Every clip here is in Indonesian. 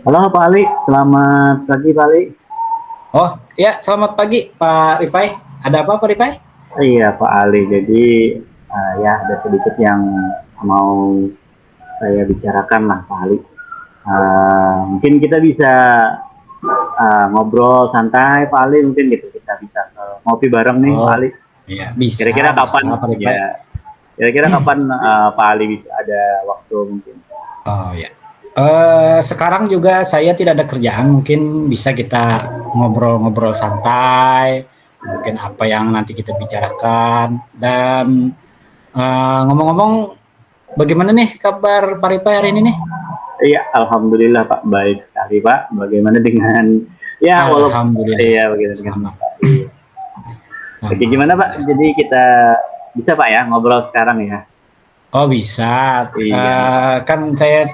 Halo Pak Ali, selamat pagi Pak Ali. Oh, ya, selamat pagi Pak Rifai. Ada apa Pak Rifai? Iya Pak Ali, jadi ya ada sedikit yang mau saya bicarakan lah Pak Ali. Mungkin kita bisa ngobrol santai Pak Ali, mungkin gitu kita bisa ngopi bareng nih Pak Oh, Ali. iya, bisa, Kira-kira bisa kapan Pak Rifai. ya? Kira-kira kapan Pak Ali bisa ada waktu mungkin? Oh, ya. Sekarang juga saya tidak ada kerjaan, mungkin bisa kita ngobrol-ngobrol santai, mungkin apa yang nanti kita bicarakan. Dan ngomong-ngomong, bagaimana nih kabar Pak Rifai hari ini nih? Iya, Alhamdulillah Pak, baik sekali Pak. Bagaimana dengan ya walaupun Alhamdulillah, iya bagaimana dengan sama, Pak? Iya. Oke, sama. gimana Pak? Jadi kita bisa Pak ya ngobrol sekarang ya? Oh bisa, Iya, kan saya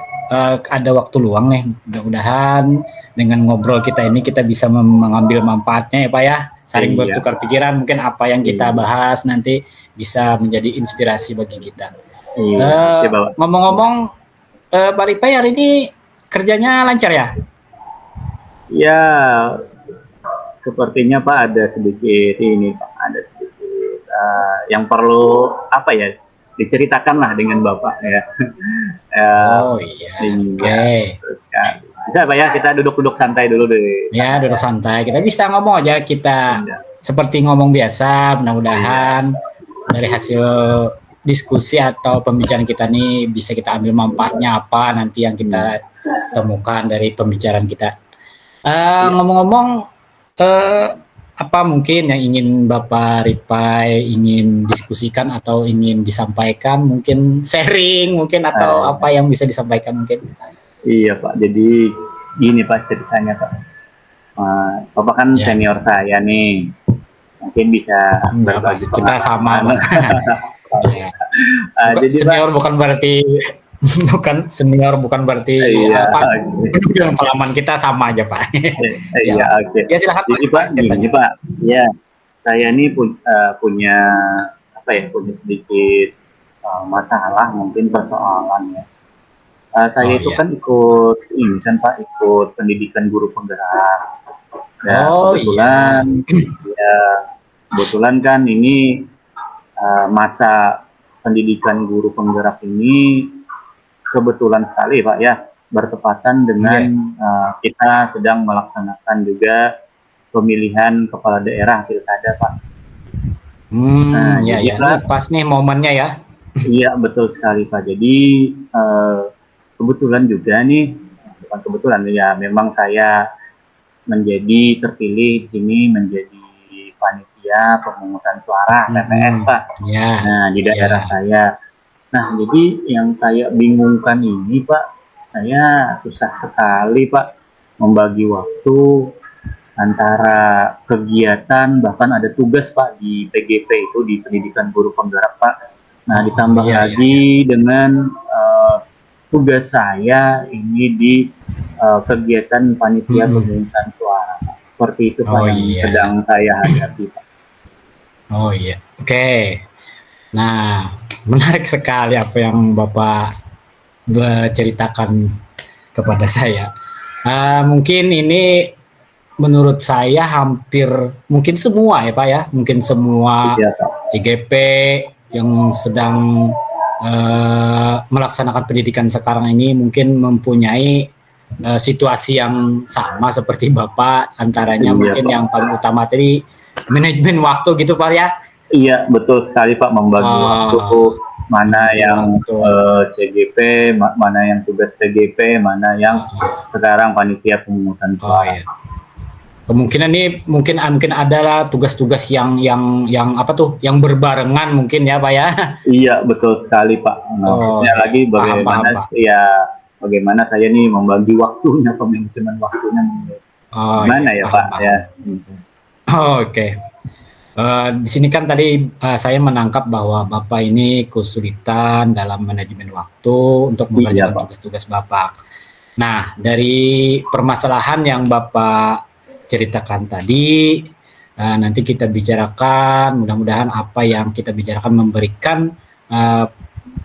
ada waktu luang nih. Mudah-mudahan dengan ngobrol kita ini kita bisa mengambil manfaatnya ya Pak ya. Saling iya, bertukar pikiran, mungkin apa yang kita iya, bahas nanti bisa menjadi inspirasi bagi kita. iya. Oke Bapak. Ngomong-ngomong, Pak Ripai hari ini kerjanya lancar ya? Ya, sepertinya Pak ada sedikit ini Pak, ada sedikit yang perlu apa ya diceritakan lah dengan Bapak ya. Eh, Oh iya, iya, oke. terus kan. Bisa Pak ya kita duduk-duduk santai dulu deh. Ya, duduk santai. Kita bisa ngomong aja, kita Iya, seperti ngomong biasa. iya, Mudah-mudahan dari hasil diskusi atau pembicaraan kita nih bisa kita ambil manfaatnya apa nanti yang iya, kita temukan dari pembicaraan kita. iya. Ngomong-ngomong, eh, apa mungkin yang ingin Bapak Ripai ingin diskusikan atau ingin disampaikan? Mungkin sharing, mungkin atau Eh, apa yang bisa disampaikan mungkin? iya Pak. Jadi gini Pak ceritanya Pak. Bapak kan Ya, senior saya nih, mungkin bisa enggak Pak. berbagi Kita sama pengalaman. Pak. Ya. Bukan Jadi Pak, senior bukan berarti bukan senior bukan berarti iya, apa yang pengalaman kita sama aja Pak. Ya iya, Pak. oke. Ya silakan Pak Jadi Pak, gini ceritanya. Pak, ya saya ini punya apa ya, punya sedikit masalah, mungkin persoalan ya. Saya Oh itu iya. kan ikut ini kan Pak, ikut pendidikan guru penggerak. Ya Oh iya. kebetulan, ya kebetulan kan ini masa pendidikan guru penggerak ini kebetulan sekali Pak ya, bertepatan dengan Iya. kita sedang melaksanakan juga pemilihan kepala daerah pilkada Pak. Nah Ya jadi ya. Ini Pak, pas nih momennya ya. iya betul sekali Pak. Jadi kebetulan juga nih, bukan kebetulan ya, memang saya menjadi terpilih di sini menjadi panitia pemungutan suara TPS Mhm. Pak. Ya. Nah di daerah Ya. saya. Nah jadi yang saya bingungkan ini Pak, saya susah sekali Pak membagi waktu antara kegiatan, bahkan ada tugas Pak di PGP itu, di pendidikan guru penggerak Pak. Nah Oh ditambah iya iya iya. lagi dengan tugas saya ini di kegiatan panitia Mhm. pemungutan suara Pak. Seperti itu Pak Oh yang iya. sedang saya hadapi Pak. Oh iya. Oke. Nah, menarik sekali apa yang Bapak ceritakan kepada saya. Mungkin ini menurut saya hampir mungkin semua ya Pak ya, mungkin semua Iya Pak. CGP yang sedang melaksanakan pendidikan sekarang ini mungkin mempunyai situasi yang sama seperti Bapak, antaranya Iya mungkin Pak. yang paling utama tadi manajemen waktu gitu Pak ya. Iya betul sekali Pak, membagi waktu Oh, mana membagi yang waktu. CGP, mana yang tugas PGP, mana yang Oh, sekarang panitia pemungutan oh suara. ya. Kemungkinan nih mungkin adalah tugas-tugas yang apa tuh yang berbarengan mungkin ya Pak ya. Iya betul sekali Pak. Nah, Oh maksudnya ya, lagi paham bagaimana paham Pak. ya, bagaimana saya nih membagi waktunya, pemanajemen waktunya Oh gimana ya, ya paham Pak paham. ya. Oh, oke. Di sini kan tadi saya menangkap bahwa Bapak ini kesulitan dalam manajemen waktu untuk Iya mengerjakan Pak. tugas-tugas Bapak. Nah, dari permasalahan yang Bapak ceritakan tadi, nanti kita bicarakan, mudah-mudahan apa yang kita bicarakan memberikan uh,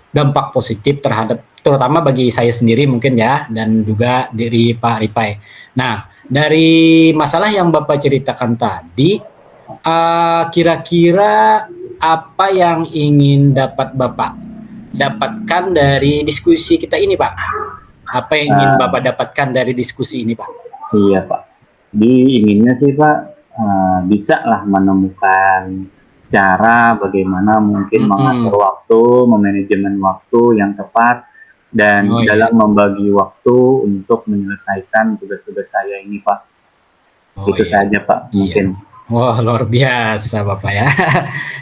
dampak positif terhadap terutama bagi saya sendiri mungkin ya, dan juga dari Pak Ripai. Nah, dari masalah yang Bapak ceritakan tadi, kira-kira apa yang ingin dapat Bapak dapatkan dari diskusi kita ini, Pak? Apa yang ingin Eh, Bapak dapatkan dari diskusi ini, Pak? iya Pak. Inginnya sih Pak, bisa lah menemukan cara bagaimana mungkin mengatur Mm-mm. waktu, memanajemen waktu yang tepat, dan Oh iya, dalam membagi waktu untuk menyelesaikan tugas-tugas saya ini Pak. oh Itu iya, saja Pak iya. mungkin. Wah, luar biasa Bapak ya.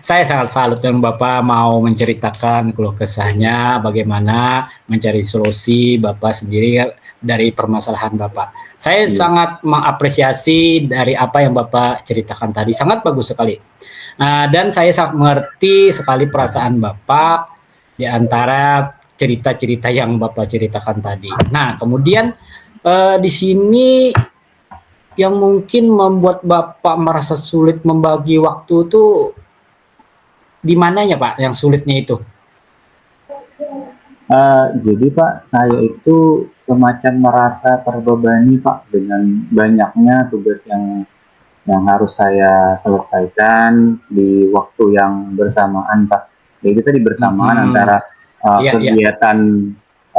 Saya sangat salut yang Bapak mau menceritakan keluh kesahnya, bagaimana mencari solusi Bapak sendiri dari permasalahan Bapak. Saya Iya. sangat mengapresiasi dari apa yang Bapak ceritakan tadi, sangat bagus sekali. Dan saya sangat mengerti sekali perasaan Bapak di antara cerita-cerita yang Bapak ceritakan tadi. Nah, kemudian di sini yang mungkin membuat Bapak merasa sulit membagi waktu itu di mananya Pak yang sulitnya itu? Jadi Pak, saya itu semacam merasa terbebani Pak dengan banyaknya tugas yang harus saya selesaikan di waktu yang bersamaan Pak. Jadi tadi bersamaan Mhm. antara Iya iya. kegiatan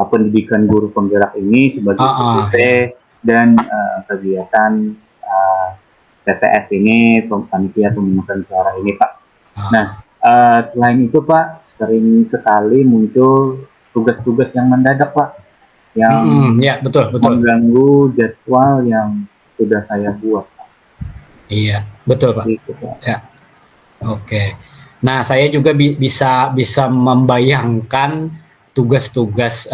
pendidikan guru penggerak ini sebagai Heeh, PGP iya. dan kegiatan TPS ini, panitia pemungutan suara ini Pak. Nah, Heeh. selain itu Pak, sering sekali muncul tugas-tugas yang mendadak Pak, yang Mhm, ya betul betul. mengganggu jadwal yang sudah saya buat. Iya, betul Pak. Gitu Pak. Ya, oke. Nah, saya juga bisa bisa membayangkan tugas-tugas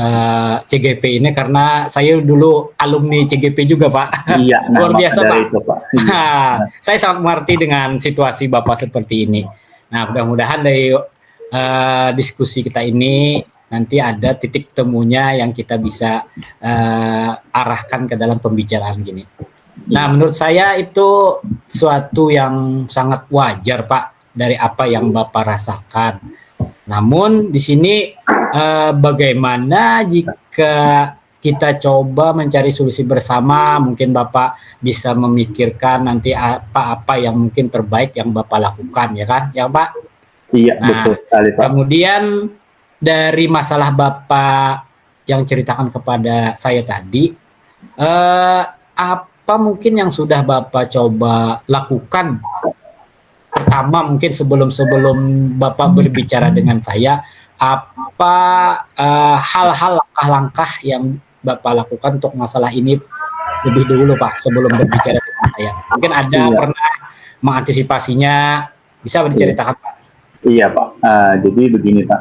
CGP ini karena saya dulu alumni CGP juga Pak. Iya, nah Luar maka biasa dari Pak. itu Pak. Iya. Nah, Saya sangat mengerti dengan situasi Bapak seperti ini. Nah, mudah-mudahan dari diskusi kita ini nanti ada titik temunya yang kita bisa arahkan ke dalam pembicaraan gini. Nah, iya. menurut saya itu suatu yang sangat wajar, Pak, dari apa yang Bapak rasakan. Namun di sini bagaimana jika kita coba mencari solusi bersama, mungkin Bapak bisa memikirkan nanti apa-apa yang mungkin terbaik yang Bapak lakukan, ya kan, ya Pak? Iya, betul Nah, sekali Pak. kemudian dari masalah Bapak yang ceritakan kepada saya tadi, apa mungkin yang sudah Bapak coba lakukan pertama mungkin sebelum sebelum Bapak berbicara dengan saya, apa hal-hal langkah-langkah yang Bapak lakukan untuk masalah ini lebih dulu Pak sebelum berbicara dengan saya? Mungkin ada Iya, pernah mengantisipasinya, bisa iya, diceritakan Pak? iya Pak. Jadi begini Pak,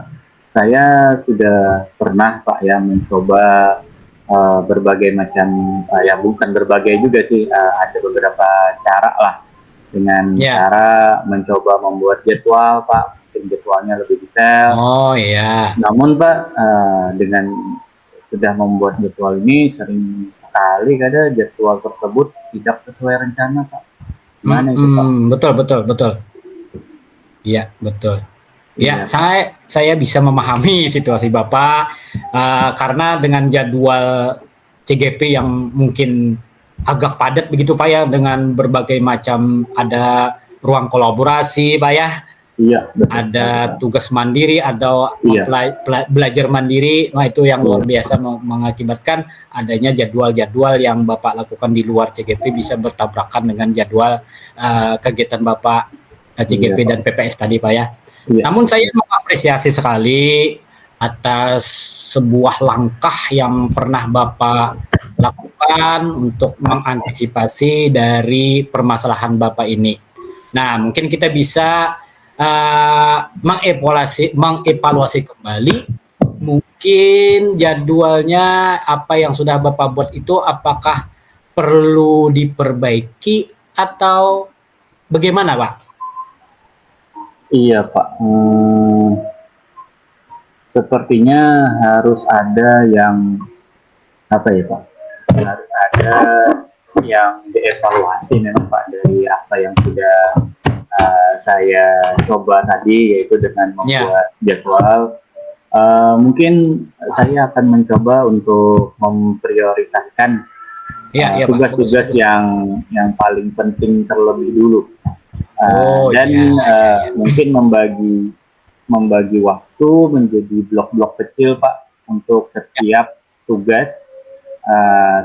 saya sudah pernah Pak ya mencoba berbagai macam, ya bukan berbagai juga sih, ada beberapa cara lah dengan Ya. cara mencoba membuat jadwal Pak, mungkin jadwalnya lebih detail. Oh iya. Namun Pak, dengan sudah membuat jadwal ini sering sekali kadang jadwal tersebut tidak sesuai rencana Pak. Gimana itu Pak? Betul betul betul. Iya, betul. Ya, Iya, saya bisa memahami situasi Bapak karena dengan jadwal CGP yang mungkin agak padat begitu Pak ya dengan berbagai macam ada ruang kolaborasi Pak ya, iya betul sekali ada Pak. tugas mandiri atau Iya, belajar mandiri. Nah, itu yang luar iya, biasa mengakibatkan adanya jadwal-jadwal yang Bapak lakukan di luar CGP bisa bertabrakan dengan jadwal kegiatan Bapak iya CGP Pak. dan PPS tadi Pak ya. Iya, Namun saya mengapresiasi sekali atas sebuah langkah yang pernah Bapak lakukan untuk mengantisipasi dari permasalahan Bapak ini. Nah, mungkin kita bisa mengevaluasi kembali mungkin jadwalnya apa yang sudah Bapak buat itu apakah perlu diperbaiki atau bagaimana, Pak? iya Pak. Sepertinya harus ada yang apa ya Pak? Harus ada yang dievaluasi memang Pak dari apa yang sudah saya coba tadi, yaitu dengan Ya, membuat jadwal Mungkin saya akan mencoba untuk memprioritaskan Iya, iya Pak, bagus, tugas-tugas bagus. yang paling penting terlebih dulu. Oh Dan iya, iya, iya. mungkin membagi waktu menjadi blok-blok kecil Pak untuk Ya, setiap tugas.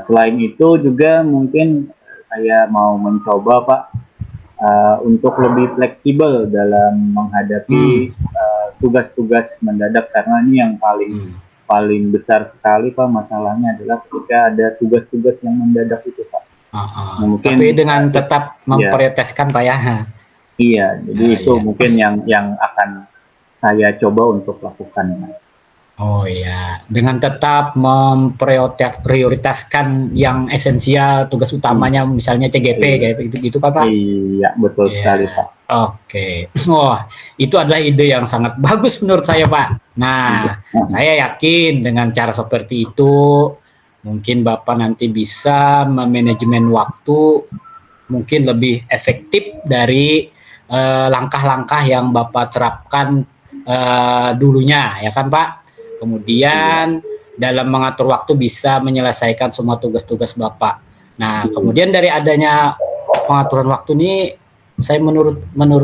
Selain itu juga mungkin saya mau mencoba Pak untuk lebih fleksibel dalam menghadapi hmm, tugas-tugas mendadak, karena ini yang paling hmm. paling besar sekali Pak, masalahnya adalah ketika ada tugas-tugas yang mendadak itu Pak. Nah, Tapi mungkin dengan tetap ya, memprioritaskan Pak ya. iya, jadi Ya, itu iya. mungkin yang akan saya coba untuk lakukan. Oh iya, dengan tetap memprioritaskan yang esensial, tugas I- utamanya misalnya CGP i- kayak gitu gitu kan Pak? Iya, betul sekali Iya. Pak. Oke. Wah, itu adalah ide yang sangat bagus menurut saya Pak. Iya. Nah, saya yakin dengan cara seperti itu mungkin Bapak nanti bisa memanajemen waktu mungkin lebih efektif dari langkah-langkah yang Bapak terapkan dulunya, ya kan Pak? Iya. Kemudian dalam mengatur waktu bisa menyelesaikan semua tugas-tugas Bapak. Nah, Iya. kemudian dari adanya pengaturan waktu ini, saya menurut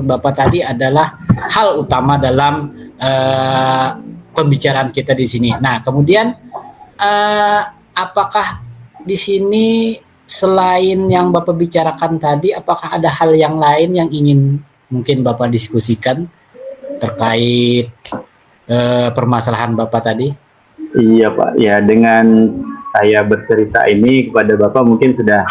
Bapak tadi adalah hal utama dalam pembicaraan kita di sini. Nah, kemudian apakah di sini selain yang Bapak bicarakan tadi, apakah ada hal yang lain yang ingin mungkin Bapak diskusikan terkait permasalahan Bapak tadi? Iya Pak, ya dengan saya bercerita ini kepada Bapak mungkin sudah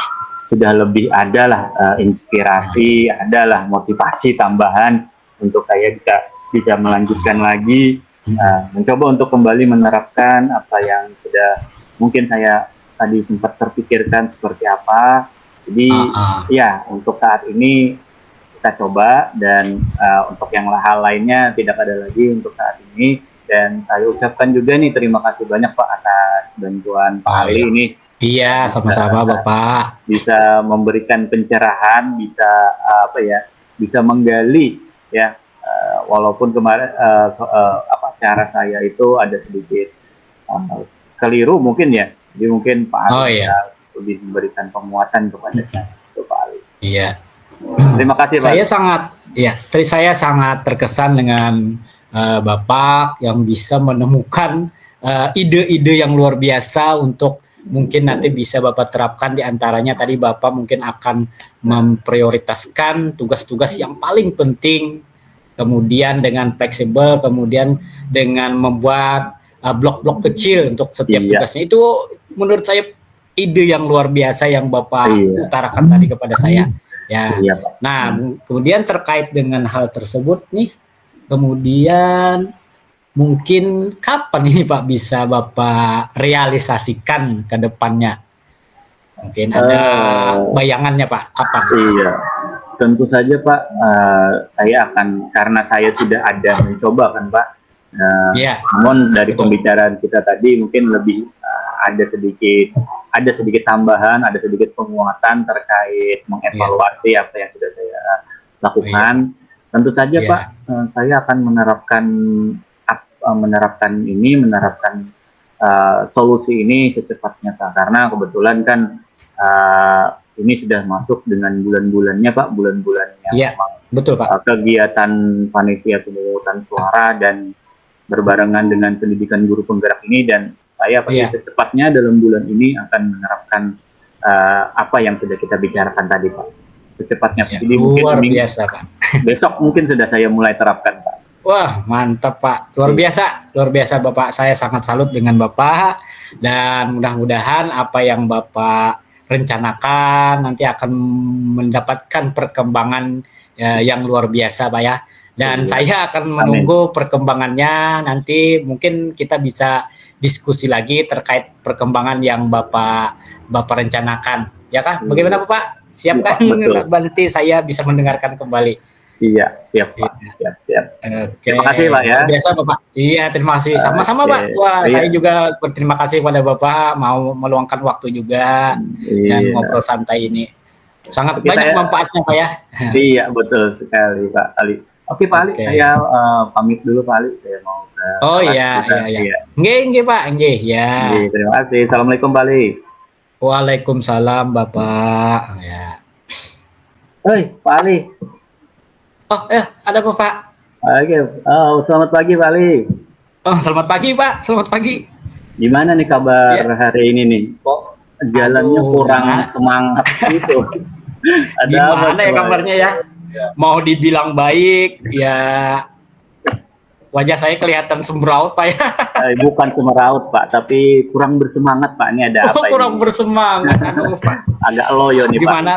lebih ada lah inspirasi, ada lah motivasi tambahan untuk saya bisa bisa melanjutkan lagi, mencoba untuk kembali menerapkan apa yang sudah mungkin saya tadi sempat terpikirkan seperti apa. Jadi ya untuk saat ini kita coba, dan untuk yang hal lainnya tidak ada lagi untuk saat ini. Dan saya ucapkan juga nih terima kasih banyak Pak atas bantuan Pak Oh Ali iya, ini, iya bisa sama-sama Bapak. bisa memberikan pencerahan, bisa apa ya, bisa menggali ya, walaupun kemarin apa cara saya itu ada sedikit keliru mungkin ya, jadi mungkin Pak Ali Oh bisa iya, lebih memberikan penguatan kepada saya, itu Pak Ali. iya. Terima kasih Pak Saya Ali. sangat ya, saya sangat terkesan dengan Bapak yang bisa menemukan ide-ide yang luar biasa untuk mungkin nanti bisa Bapak terapkan. Di antaranya tadi Bapak mungkin akan memprioritaskan tugas-tugas yang paling penting, kemudian dengan fleksibel, kemudian dengan membuat blok-blok kecil untuk setiap Iya, tugasnya. Itu menurut saya ide yang luar biasa yang Bapak iya, utarakan tadi kepada saya. Ya, iya Pak. nah kemudian terkait dengan hal tersebut nih, kemudian mungkin kapan ini Pak bisa Bapak realisasikan ke depannya? Mungkin ada Eh, bayangannya Pak, kapan? iya, tentu saja Pak. Saya akan, karena saya sudah ada mencoba kan Pak. Iya, Namun dari betul. pembicaraan kita tadi mungkin lebih ada sedikit tambahan, ada sedikit penguatan terkait Iya, mengevaluasi apa yang sudah saya oh, iya lakukan. Pak. Tentu saja Pak, Iya, saya akan menerapkan solusi ini secepatnya Pak, karena kebetulan kan ini sudah masuk dengan bulan-bulannya Pak, bulan-bulan yang iya, memang betul Pak. kegiatan panitia pemungutan suara dan berbarengan dengan pendidikan guru penggerak ini, dan saya pasti Iya, secepatnya dalam bulan ini akan menerapkan apa yang sudah kita bicarakan tadi Pak, secepatnya. iya, Jadi mungkin luar biasa Pak. besok mungkin sudah saya mulai terapkan Pak. Wah, mantap Pak. Luar biasa Bapak. Saya sangat salut dengan Bapak dan mudah-mudahan apa yang Bapak rencanakan nanti akan mendapatkan perkembangan yang luar biasa Pak ya. Dan Iya. saya akan Amin. menunggu perkembangannya, nanti mungkin kita bisa diskusi lagi terkait perkembangan yang Bapak rencanakan. Ya kan? Bagaimana Bapak? Iya Siapkan Pak, betul. nanti saya bisa mendengarkan kembali. Iya, siap Pak, Iya. siap siap. Oke, Terima kasih Pak ya. luar biasa Bapak. Iya, terima kasih. Sama-sama Oke. Pak. Wah, Iya, saya juga berterima kasih kepada Bapak mau meluangkan waktu juga dan iya. ngobrol santai ini. Sangat Oke banyak saya, manfaatnya Pak ya. iya betul sekali Pak Ali. Oke Pak Ali, Oke. saya pamit dulu Pak Ali, saya mau ke Oh kelas iya, juga. iya, iya. Iya. Nggih, Pak, nggih, ya. Iya, terima kasih. Assalamualaikum Pak Ali. Waalaikumsalam, Bapak. Ya. Hei Pak Ali. Oh, ada apa, Pak? Oke, selamat pagi Pak Ali. Oh, selamat pagi, Pak. Selamat pagi. Gimana nih kabar Ya. hari ini nih? Kok jalannya Aduh, kurang semangat gitu? Ada apa gimana tuh ya Pak Ali? kabarnya ya? Mau dibilang baik, ya wajah saya kelihatan sembraut, Pak ya. Bukan semeraut Pak, tapi kurang bersemangat Pak. Ini ada Oh, apa kurang ini? bersemangat. Aduh, Pak. Agak loyo nih Pak. Gimana?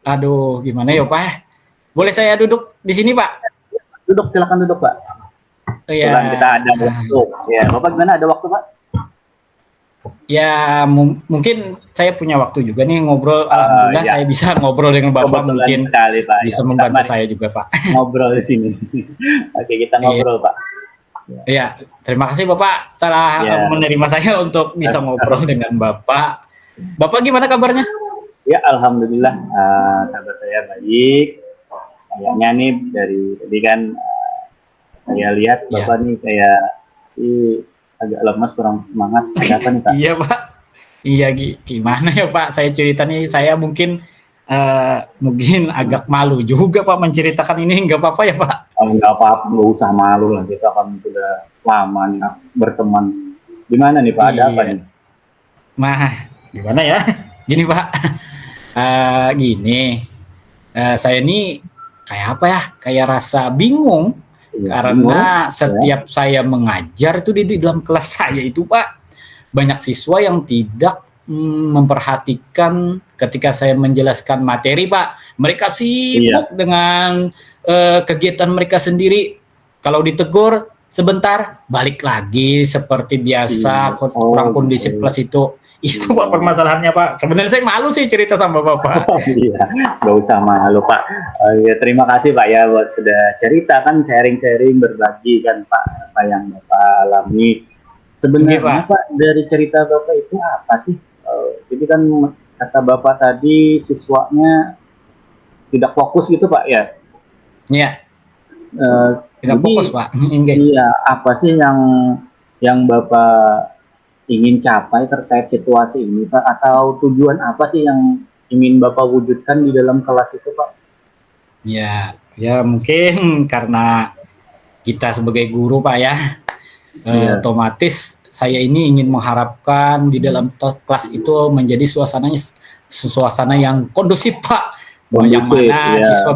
Aduh, gimana ya, Pak? Boleh saya duduk di sini, Pak? Duduk, silakan duduk Pak. Oh, Kebetulan ya. kita ada waktu. Ya, Bapak gimana? Ada waktu Pak? Ya, mungkin saya punya waktu juga nih ngobrol. Alhamdulillah Ya, saya bisa ngobrol dengan Bapak, kebetulan mungkin sekali Pak. bisa Ya, membantu mari saya juga, Pak. ngobrol di sini. Oke, kita Iya, ngobrol Pak. iya. Terima kasih Bapak telah Ya, menerima saya untuk bisa ngobrol dengan Bapak. Bapak gimana kabarnya? ya Alhamdulillah kabar saya baik. Kayaknya nih dari tadi kan saya lihat Iya, Bapak nih kayak agak lemas, kurang semangat. Ada apa nih Pak? iya Pak. Iya, gimana ya Pak? Saya cerita nih, saya mungkin agak malu juga Pak menceritakan ini, nggak apa-apa ya Pak? Nggak apa-apa, nggak usah malu lah. Kita kan sudah lama nih berteman. Gimana nih Pak? Ada apa Iya. nih? Nah, gimana ya? Gini Pak, gini, saya ini kayak apa ya? Kayak rasa bingung Iya, bingung. karena Ya. setiap saya mengajar itu di dalam kelas saya itu Pak, banyak siswa yang tidak memperhatikan ketika saya menjelaskan materi Pak. Mereka Iya. sibuk dengan kegiatan mereka sendiri. Kalau ditegur sebentar, balik lagi seperti biasa, Iya. kurang kondisif Gitu. kelas itu. Itu Pak permasalahannya Pak. Sebenarnya saya malu sih cerita sama Bapak. Iya, nggak usah malu Pak. Ya, terima kasih Pak ya buat sudah cerita, kan sharing-sharing, berbagi kan Pak apa yang Bapak alami. Oke Sebenarnya Pak. Pak, dari cerita Bapak itu apa sih? Jadi kan kata Bapak tadi siswanya tidak fokus gitu Pak ya. Iya, Eh, tidak jadi fokus Pak. Oke. iya, apa sih yang Bapak ingin capai terkait situasi ini Pak? Atau tujuan apa sih yang ingin Bapak wujudkan di dalam kelas itu Pak? Ya, ya mungkin karena kita sebagai guru Pak ya, Iya. otomatis saya ini ingin mengharapkan di dalam kelas itu menjadi suasana yang kondusif Pak. Yang Kondusif, mana ya. siswa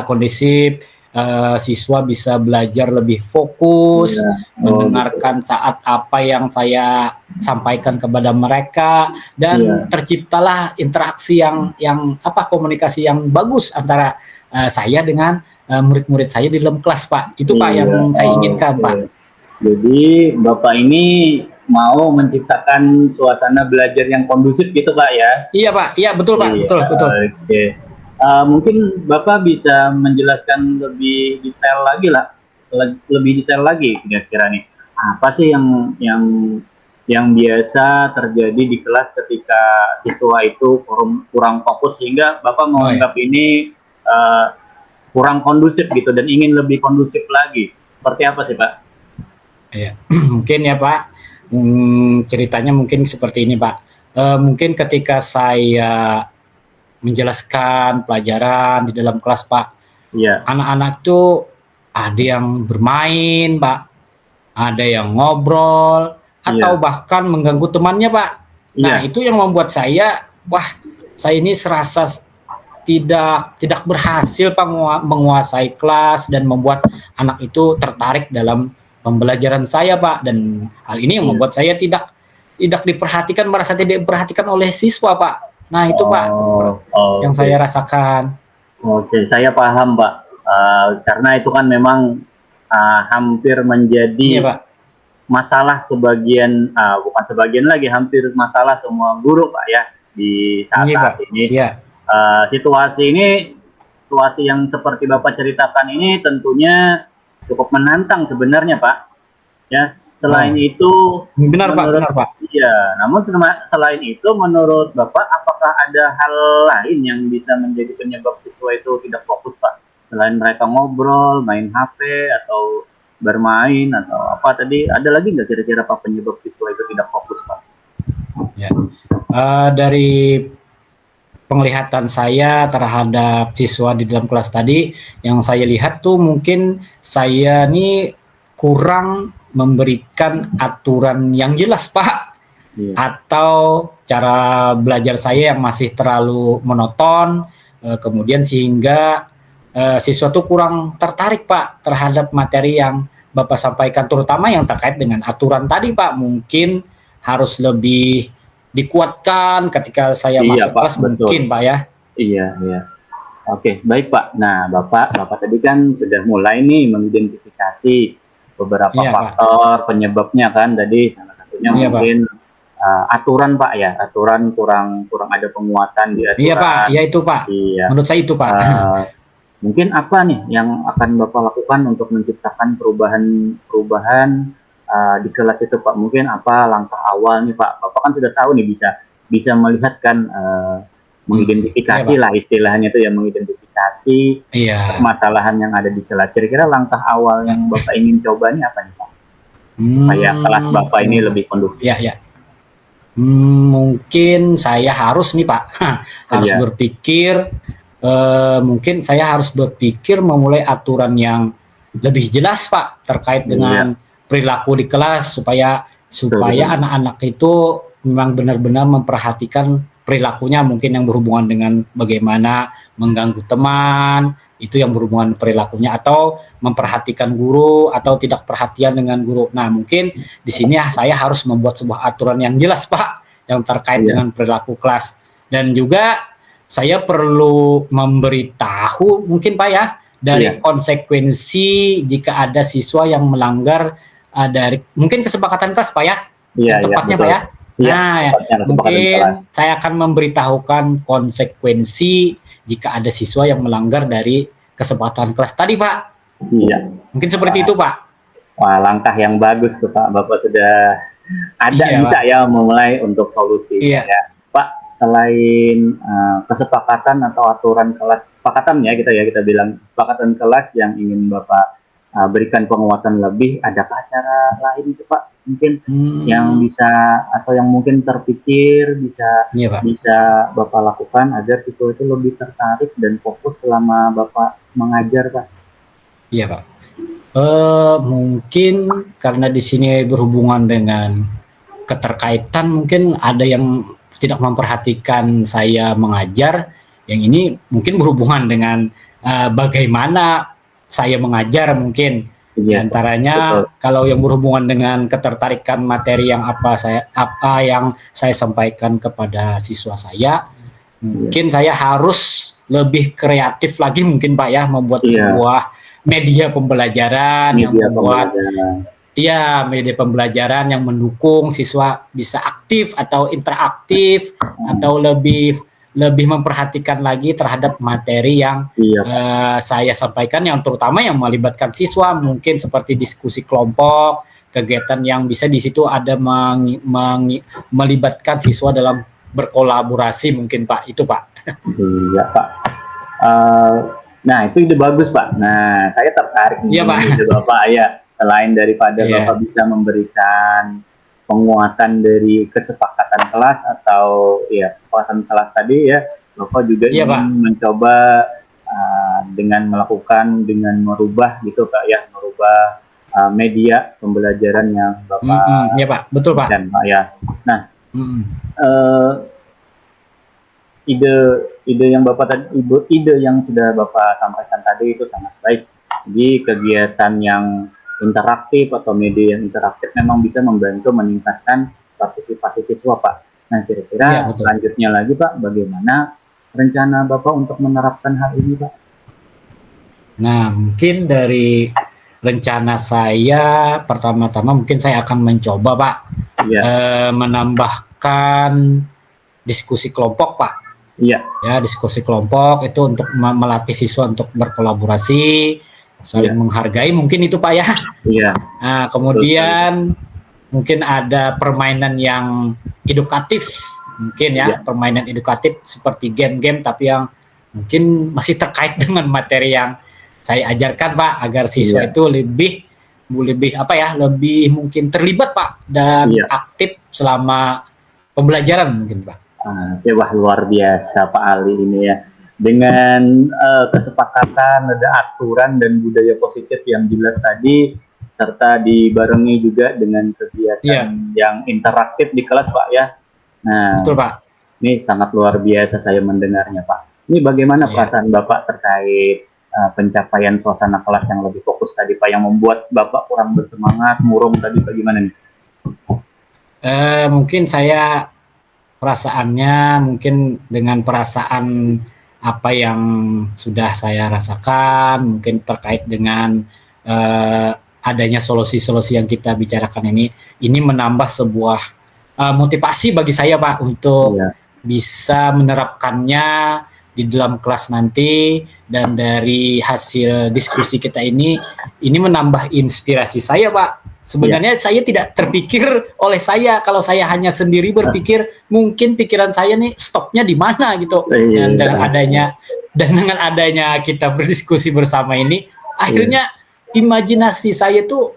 kondisif, siswa bisa belajar lebih fokus, Iya. mendengarkan saat apa yang saya sampaikan kepada mereka, dan Iya. terciptalah interaksi yang komunikasi yang bagus antara saya dengan murid-murid saya di dalam kelas Pak. Itu Pak Iya. yang saya inginkan Pak. Jadi Bapak ini mau menciptakan suasana belajar yang kondusif gitu Pak ya? Iya Pak, iya betul Pak, Iya, betul betul. Oke. Mungkin Bapak bisa menjelaskan lebih detail lagi lah, lebih detail lagi kira-kira nih. Apa sih yang biasa terjadi di kelas ketika siswa itu kurang fokus sehingga Bapak menganggap ini kurang kondusif gitu dan ingin lebih kondusif lagi. Seperti apa sih Pak? Iya, mungkin ya Pak. Ceritanya mungkin seperti ini Pak. Mungkin ketika saya menjelaskan pelajaran di dalam kelas Pak, Iya. anak-anak itu ada yang bermain Pak, ada yang ngobrol, atau bahkan mengganggu temannya Pak. Nah, itu yang membuat saya, saya ini serasa tidak berhasil Pak menguasai kelas dan membuat anak itu tertarik dalam pembelajaran saya Pak. Dan hal ini yang membuat saya tidak diperhatikan, merasa tidak diperhatikan oleh siswa Pak. Nah itu Pak yang saya rasakan. Oke, saya paham Pak. Karena itu kan memang hampir menjadi masalah sebagian, bukan sebagian lagi, hampir masalah semua guru Pak ya di saat ini. Situasi yang seperti Bapak ceritakan ini tentunya cukup menantang sebenarnya Pak. Ya, selain itu benar Pak. Iya, namun selain itu menurut Bapak apakah ada hal lain yang bisa menjadi penyebab siswa itu tidak fokus Pak? Selain mereka ngobrol, main HP, atau bermain, atau apa tadi, ada lagi nggak kira-kira Pak penyebab siswa itu tidak fokus Pak? Ya. Dari penglihatan saya terhadap siswa di dalam kelas tadi, yang saya lihat tuh mungkin saya nih kurang memberikan aturan yang jelas, Pak. Iya. Atau cara belajar saya yang masih terlalu monoton, kemudian sehingga siswa tuh kurang tertarik, Pak, terhadap materi yang Bapak sampaikan, terutama yang terkait dengan aturan tadi, Pak. Mungkin harus lebih dikuatkan ketika saya Iya masuk Pak, kelas betul. mungkin, Pak, ya. Iya, iya. Oke, baik Pak. Nah, Bapak tadi kan sudah mulai nih mengidentifikasi beberapa Iya, Pak. faktor penyebabnya kan. Tadi salah satunya Iya, Pak. mungkin aturan Pak ya, aturan kurang ada penguatan di Iya, Pak. aturan. Ya itu, Pak. Iya. Menurut saya itu, Pak. Mungkin apa nih yang akan Bapak lakukan untuk menciptakan perubahan di kelas itu Pak? Mungkin apa langkah awal nih Pak? Bapak kan sudah tahu nih bisa melihat kan mengidentifikasi Iya, Pak. lah istilahnya itu ya, mengidentifikasi Iya. permasalahan yang ada di kelas. Kira-kira langkah awal yang Bapak ingin coba ini apa nih Pak? Supaya kelas Bapak ini lebih kondusif. Ya, ya. Mungkin saya harus nih Pak, harus Iya. berpikir, mungkin saya harus berpikir memulai aturan yang lebih jelas Pak terkait dengan perilaku di kelas supaya anak-anak itu memang benar-benar memperhatikan perilakunya, mungkin yang berhubungan dengan bagaimana mengganggu teman, itu yang berhubungan perilakunya, atau memperhatikan guru atau tidak perhatian dengan guru. Nah, mungkin di sini saya harus membuat sebuah aturan yang jelas Pak yang terkait dengan perilaku kelas. Dan juga saya perlu memberitahu mungkin Pak ya dari konsekuensi jika ada siswa yang melanggar dari mungkin kesepakatan kelas Pak ya, tepatnya Pak ya. Nah, mungkin saya akan memberitahukan konsekuensi jika ada siswa yang melanggar dari kesepakatan kelas tadi Pak. Iya. Mungkin seperti itu Pak. Wah, langkah yang bagus tuh Pak. Bapak sudah ada bisa Pak ya memulai untuk solusi. Iya. Ya. Pak, selain kesepakatan atau aturan kelas, kesepakatan ya kita bilang kesepakatan kelas yang ingin Bapak berikan penguatan lebih, adakah cara lain itu Pak? Mungkin yang bisa atau yang mungkin terpikir bisa Bapak lakukan agar siswa itu lebih tertarik dan fokus selama Bapak mengajar Pak? Iya Pak. Mungkin karena di sini berhubungan dengan keterkaitan, mungkin ada yang tidak memperhatikan saya mengajar, yang ini mungkin berhubungan dengan bagaimana saya mengajar mungkin. Antaranya kalau yang berhubungan dengan ketertarikan materi yang apa yang saya sampaikan kepada siswa saya, mungkin saya harus lebih kreatif lagi mungkin Pak ya, membuat sebuah media pembelajaran yang membuat media pembelajaran yang mendukung siswa bisa aktif atau interaktif atau lebih memperhatikan lagi terhadap materi yang saya sampaikan, yang terutama yang melibatkan siswa, mungkin seperti diskusi kelompok, kegiatan yang bisa di situ ada melibatkan siswa dalam berkolaborasi mungkin Pak, itu Pak. Iya Pak. Nah itu ide bagus Pak. Nah saya tertarik nih ide Bapak ya. Selain daripada Bapak bisa memberikan penguatan dari kesepakatan kelas atau kesepakatan kelas tadi ya, Bapak juga ingin mencoba dengan merubah gitu Pak ya, merubah media pembelajaran yang Bapak Pak, betul Pak. Dan Pak ya. Nah, ide yang sudah Bapak sampaikan tadi itu sangat baik. Jadi kegiatan yang interaktif atau media yang interaktif memang bisa membantu meningkatkan partisipasi siswa Pak. Nah kira-kira selanjutnya lagi Pak, bagaimana rencana Bapak untuk menerapkan hal ini Pak? Nah mungkin dari rencana saya pertama-tama mungkin saya akan mencoba Pak menambahkan diskusi kelompok Pak. Ya, diskusi kelompok itu untuk melatih siswa untuk berkolaborasi, saling menghargai mungkin itu Pak ya. Nah, kemudian mungkin ada permainan yang edukatif mungkin permainan edukatif seperti game-game tapi yang mungkin masih terkait dengan materi yang saya ajarkan Pak agar siswa Iya. itu lebih lebih apa ya, lebih mungkin terlibat Pak dan Iya. aktif selama pembelajaran mungkin Pak. Wah, luar biasa Pak Ali ini ya. Dengan kesepakatan, ada aturan dan budaya positif yang jelas tadi, serta dibarengi juga dengan kegiatan Iya, yang interaktif di kelas Pak ya. Nah, betul Pak. ini sangat luar biasa saya mendengarnya Pak. Ini bagaimana Iya. perasaan Bapak terkait pencapaian suasana kelas yang lebih fokus tadi Pak, yang membuat Bapak kurang bersemangat, murung tadi Pak, gimana nih? Mungkin saya perasaannya mungkin dengan perasaan apa yang sudah saya rasakan, mungkin terkait dengan adanya solusi-solusi yang kita bicarakan ini menambah sebuah motivasi bagi saya Pak untuk Iya. bisa menerapkannya di dalam kelas nanti, dan dari hasil diskusi kita ini menambah inspirasi saya Pak. Sebenarnya saya tidak terpikir oleh saya, kalau saya hanya sendiri berpikir, mungkin pikiran saya nih stopnya di mana gitu. Dan dengan adanya kita berdiskusi bersama ini, akhirnya imajinasi saya tuh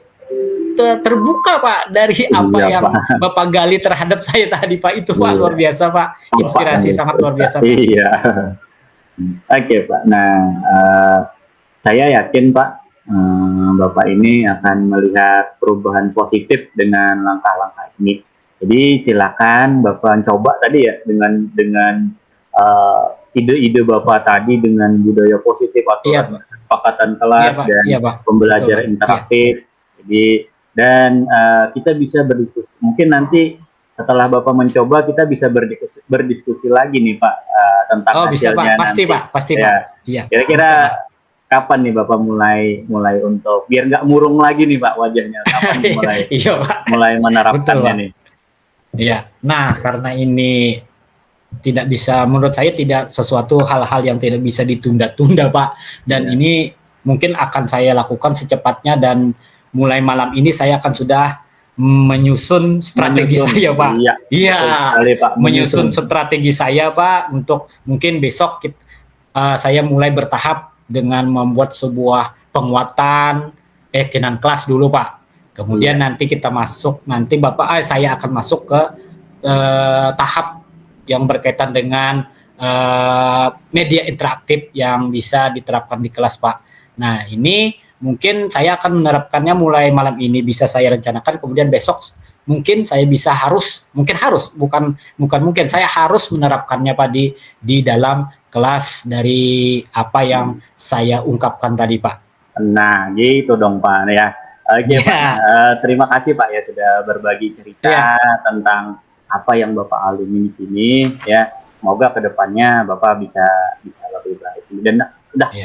terbuka Pak dari apa Iya, yang Pak. Bapak gali terhadap saya tadi Pak. Itu Pak Iya. luar biasa Pak, inspirasi Bapak, sangat luar biasa Pak. Iya. Oke Pak. Nah, saya yakin Pak, Bapak ini akan melihat perubahan positif dengan langkah-langkah ini. Jadi silakan Bapak coba tadi ya, dengan ide-ide Bapak tadi, dengan budaya positif atau Iya Pak. kesepakatan kelas Iya Pak. dan Iya Pak. pembelajaran Betul, Pak. interaktif. Jadi kita bisa berdiskusi. Mungkin nanti setelah Bapak mencoba, kita bisa berdiskusi lagi nih Pak, tentang Oh bisa Pak, hasilnya pasti nanti. Pak, pasti Ya. Pak. Iya. Kira-kira bisa, Pak. kapan nih Bapak mulai untuk biar nggak murung lagi nih Pak wajahnya? Kapan nih Iya Pak. mulai menerapkannya Betul, Pak. nih? Iya. Nah, karena ini tidak bisa, menurut saya tidak sesuatu hal-hal yang tidak bisa ditunda-tunda Pak. Dan Iya. ini mungkin akan saya lakukan secepatnya, dan mulai malam ini saya akan sudah menyusun strategi saya Pak. Iya. Iya. Betul sekali, Pak. Menyusun strategi saya Pak untuk mungkin besok saya mulai bertahap dengan membuat sebuah penguatan keyakinan kelas dulu Pak. Kemudian nanti kita masuk, nanti saya akan masuk ke tahap yang berkaitan dengan media interaktif yang bisa diterapkan di kelas Pak. Nah ini mungkin saya akan menerapkannya mulai malam ini, bisa saya rencanakan, kemudian besok mungkin saya bisa saya harus menerapkannya Pak di dalam kelas dari apa yang saya ungkapkan tadi Pak. Nah, gitu dong Pak ya. Oke Pak, terima kasih Pak ya sudah berbagi cerita tentang apa yang Bapak alami di sini ya. Semoga kedepannya Bapak bisa lebih baik. Dan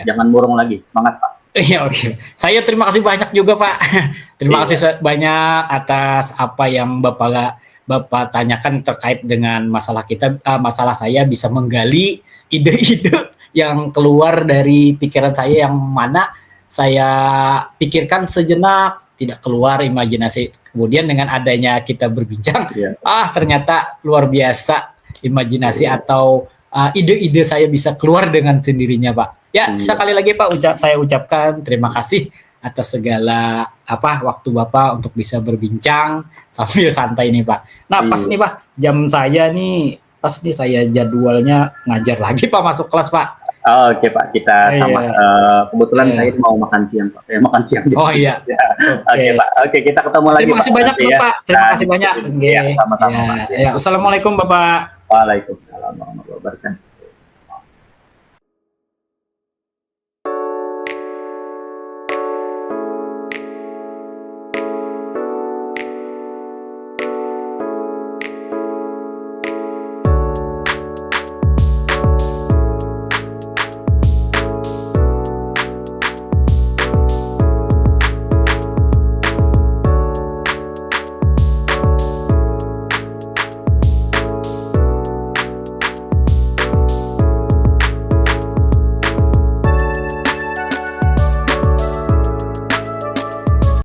jangan murung lagi, semangat Pak. Iya oke. Saya terima kasih banyak juga Pak. Terima kasih banyak atas apa yang Bapak tanyakan terkait dengan masalah masalah saya bisa menggali ide-ide yang keluar dari pikiran saya, yang mana saya pikirkan sejenak, tidak keluar imajinasi. Kemudian dengan adanya kita berbincang, ternyata luar biasa imajinasi atau ide-ide saya bisa keluar dengan sendirinya Pak. Ya, sekali lagi Pak, saya ucapkan terima kasih atas segala waktu Bapak untuk bisa berbincang sambil santai nih Pak. Nah pas nih Pak, jam saya nih pas nih, saya jadwalnya ngajar lagi Pak, masuk kelas Pak. Oke Pak, kita sama. Kebetulan saya mau makan siang Pak. Saya makan siang. Oh iya. Oke Pak. Oke, kita ketemu lagi. Terima kasih banyak Pak. Terima kasih banyak. Sama-sama. Assalamualaikum Bapak. Waalaikumsalam warahmatullahi wabarakatuh.